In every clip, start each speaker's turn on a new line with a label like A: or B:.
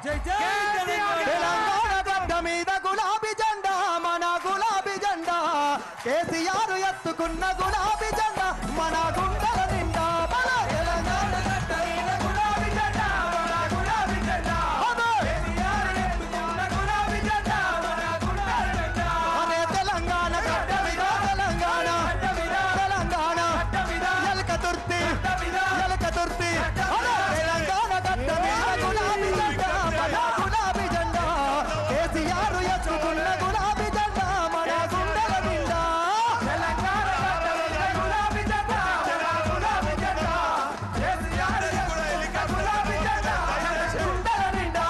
A: తెలంగాణ గడ్డ మీద గులాబీ జెండా మన గులాబీ జెండా కేసీఆర్ ఎత్తుకున్న గులాబీ జెండా మన గుండెల నిండా మన తెలంగాణ గడ్డ మీద గులాబీ జెండా మన గులాబీ జెండా కేసీఆర్ ఎత్తుకున్న గులాబీ జెండా మన గుండెల నిండా అనే తెలంగాణ గడ్డ మీద తెలంగాణ తెలంగాణ ఎలక తుర్తి తెలంగాణ గడ్డ మీద గులాబీ జెండా మన గులాబీ జెండా కేసీఆర్ ఎత్తుకున్న గులాబీ జెండా మన గుండెల నిండా తెలంగాణ గడ్డ మీద గులాబీ జెండా మన గులాబీ జెండా కేసీఆర్ ఎత్తుకున్న గులాబీ జెండా మన గుండెల నిండా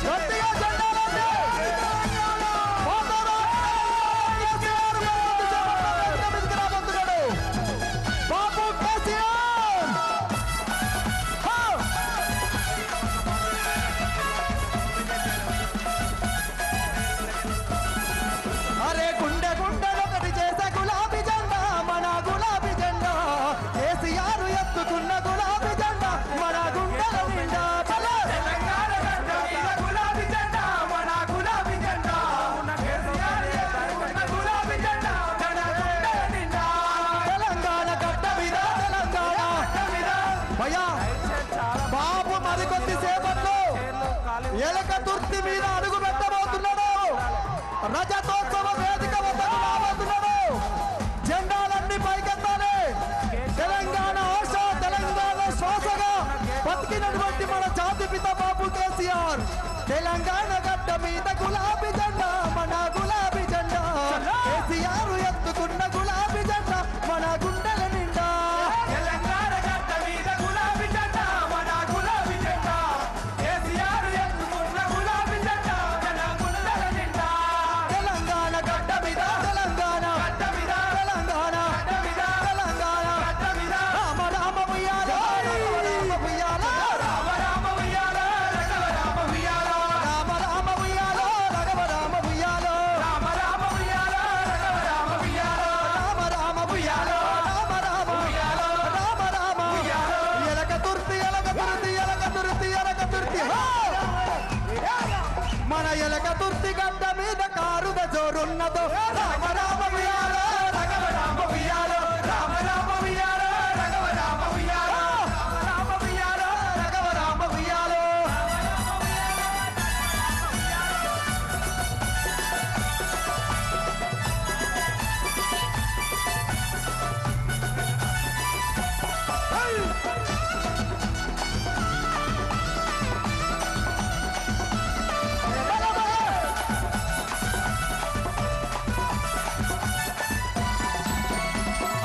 A: గట్టిగా జెండాలండి బాబు కేసీఆర్ అరే గుండె గుండెలొకటి చేసే గులాబీ జెండా మన గులాబీ జెండా కేసీఆర్ ఎత్తుకున్న గులాబీ జెండా మన గుండెల నిండా తెలంగాణ గడ్డ మీద గులాబీ జెండా మన గులాబీ జెండా కేసీఆర్ ఎత్తుకున్న గులాబీ జెండా మన గుండెల నిండా తెలంగాణ గడ్డ మీద భయ్యా బాబు మరికొద్ది సేపట్లో ఎలక తుర్తి మీద అడుగు పెట్టబోతున్నాడు రజతోత్సవ వేదిక వద్దకు రాబోతున్నాడు జెండాలన్నీ పైకెత్తాలి తెలంగాణ ఆశ తెలంగాణ శ్వాసగా బతికినటువంటి మన జాతిపిత బాబు కేసీఆర్ తెలంగాణ గడ్డ మీద గులాబీ జెండా మన గులాబీ జెండా కేసీఆర్ ఎత్తుకున్న గులాబీ జెండా మన గుండెల నిండా తెలంగాణ గడ్డ మీద గులాబీ జెండా మన గులాబీ జెండా కేసీఆర్ ఎత్తుకున్న గులాబీ జెండా మన గుండెల నిండా తెలంగాణ గడ్డ మీద తెలంగాణ తెలంగాణ రామ రామ ఉయ్యాలో రామ ఉయ్యాలో రామ రామ ఉయ్యాలో రఘవ రామ ఉయ్యాలో రామ రామ ఉయ్యాలో రఘవ రామ ఉయ్యాలో రామ రామ ఉయ్యాలో రఘవ రామ ఉయ్యాలో రామ రామ ఉయ్యాలో రామ రామ ఉయ్యాలో రామ రామ ఉయ్యాలో ఎలక తుర్తి ఎలక తుర్తి ఎలక తుర్తి ఎలక తుర్తి మన ఎలక తుర్తి గడ్డ మీద కారుద జోరున్నదో రామ రామ ఉయ్యాలో రఘవ రామ ఉయ్యాలో రామ రామ ఉయ్యాలో రఘవ రామ ఉయ్యాలో రామ రామ ఉయ్యాలో రఘవ రామ ఉయ్యాలో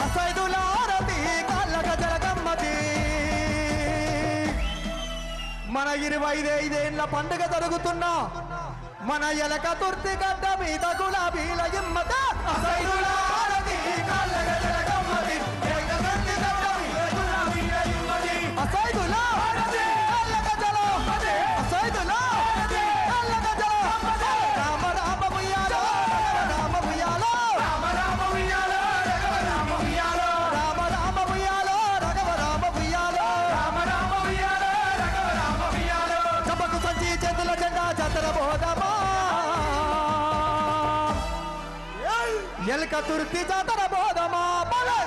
A: అసైదులారతి కళ్ళక జరగమ్మతి మన 25 పండుగ జరుగుతున్నా మన ఎలక తుర్తి గడ్డ మీద గులాబీల ఇమ్మత అసైదులారతి కళ్ళక జరగమ్మతి అసైదులారతి కళ్ళక జరగమ్మతి అసైదులారతి కళ్ళక జరగమ్మతి రామ రామ ఉయ్యాలో రామ ఉయ్యాలో రామ రామ ఉయ్యాలో రఘవ రామ ఉయ్యాలో రామ రామ ఉయ్యాలో రఘవ రామ ఉయ్యాలో రామ రామ ఉయ్యాలో రఘవ రామ ఉయ్యాలో చప్పకు సంచి చేతుల జెండా జాతర బోధమా ఎలక తుర్తి జాతర బోధమా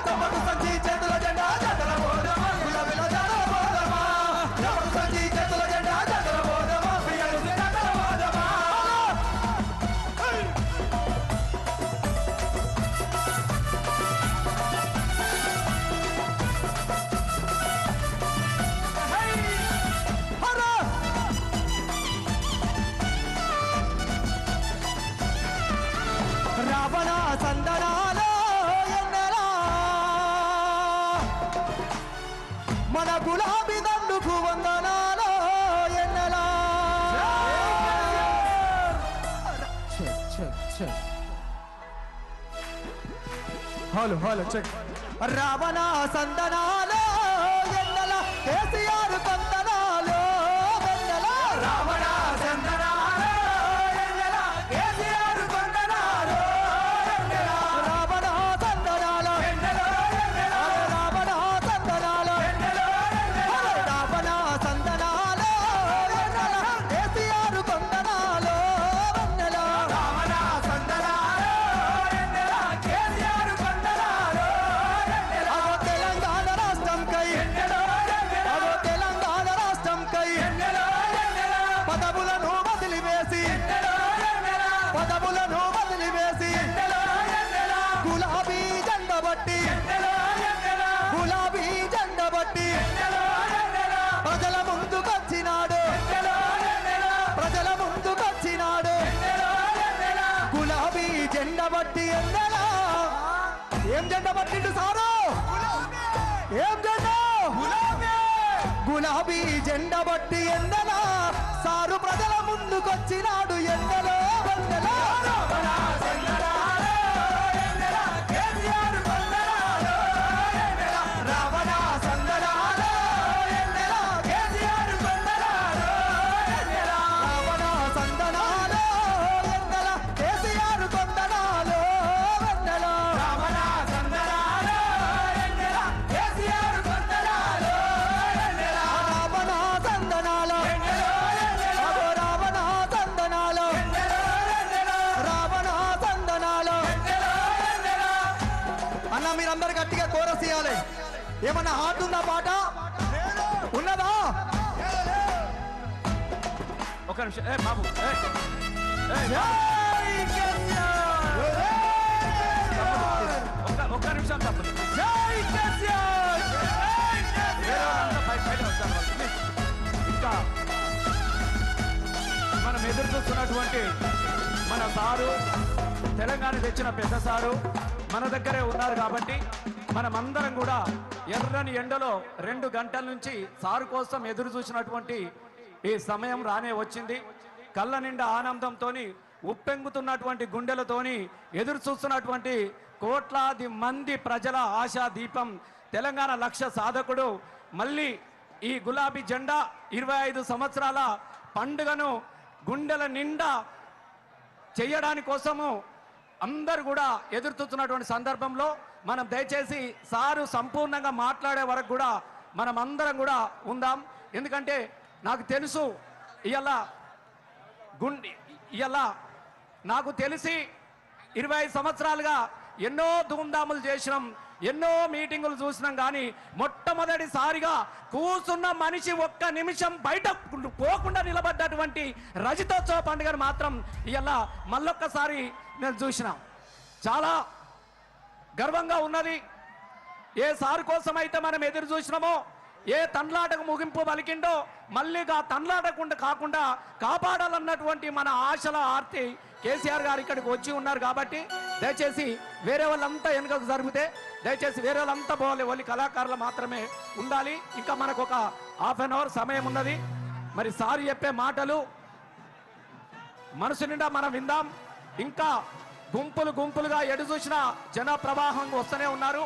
A: చప్పకు సంచి చేతుల జెండా జాతర బోధమా గులాబీల జాతర బోధమా చప్పకు సంచి చేతుల జెండా జాతర బోధమా పిల్లలు జాతర బోధమా రావణ సందనాలో ఎన్నెలా మన గులాబీ దండుకు వందనాలో ఎన్నెలా హలో హలో చెక్ రావణ సందనాలో ఎన్నెలా కేసీఆర్ కొందనాలో వెన్నెలా రావణ సందనాలో ఎన్నెలా కేసీఆర్ కొందనాలో వెన్నెలా రావణ సందనాలో వెన్నెలా రావణ సందనాలో వెన్నెలా రావణ సందనాలో బట్టి ఎండలా ఏం జెండా పట్టిండు సారు ఏం జెండా గులాబీ జెండా బట్టి ఎండలా సారు ప్రజల ముందుకొచ్చినాడు ఎండలో వందలా అన్న మీరందరు గట్టిగా కోరస్ చేయాలి. ఏమన్నా హార్ట్ ఉందా పాట ఉన్నదా?
B: ఒక నిమిషం బాబు ఒక్క నిమిషం తప్పదు. ఇంకా మనం ఎదురు చూస్తున్నటువంటి మన సారు తెలంగాణ తెచ్చిన పెద్ద సారు మన దగ్గరే ఉన్నారు కాబట్టి మనమందరం కూడా ఎర్రని ఎండలో 2 గంటల నుంచి సారు కోసం ఎదురు చూసినటువంటి ఈ సమయం రానే వచ్చింది. కళ్ళ నిండా ఆనందంతో ఉప్పెంగుతున్నటువంటి గుండెలతోని ఎదురు చూస్తున్నటువంటి కోట్లాది మంది ప్రజల ఆశా దీపం తెలంగాణ లక్ష్య సాధకుడు మళ్ళీ ఈ గులాబీ జెండా 25 సంవత్సరాల పండుగను గుండెల నిండా చేయడాని కోసము అందరు కూడా ఎదురు చూస్తున్నటువంటి సందర్భంలో మనం దయచేసి సారు సంపూర్ణంగా మాట్లాడే వరకు కూడా మనం అందరం కూడా ఉందాం. ఎందుకంటే నాకు తెలుసు ఇవాళ నాకు తెలిసి 25 సంవత్సరాలుగా ఎన్నో ధూమ్ధాములు చేసినాం, ఎన్నో మీటింగులు చూసినాం. కానీ మొట్టమొదటిసారిగా కూర్చున్న మనిషి ఒక్క నిమిషం బయట పోకుండా నిలబడ్డటువంటి రజతోత్సవ పండుగను మాత్రం ఇవాళ మళ్ళొక్కసారి నేను చూసిన చాలా గర్వంగా ఉన్నది. ఏ సారు కోసం అయితే మనం ఎదురు చూసినామో, ఏ తండ్లాటకు ముగింపు పలికిండో మళ్ళీ ఆ తండ్లాటకుండా కాకుండా కాపాడాలన్నటువంటి మన ఆశల ఆర్తి కేసీఆర్ గారు ఇక్కడికి వచ్చి ఉన్నారు. కాబట్టి దయచేసి వేరే వాళ్ళంతా వెనుకకు జరిగితే దయచేసి వేరే వాళ్ళంతా పోవాలి, ఓన్లీ కళాకారులు మాత్రమే ఉండాలి. ఇంకా మనకు ఒక ½ అన్ అవర్ సమయం ఉన్నది. మరి సార్ చెప్పే మాటలు మనసు నిండా మనం విందాం. ఇంకా గుంపులుగా ఎడు చూసిన జన ప్రవాహం వస్తూనే ఉన్నారు.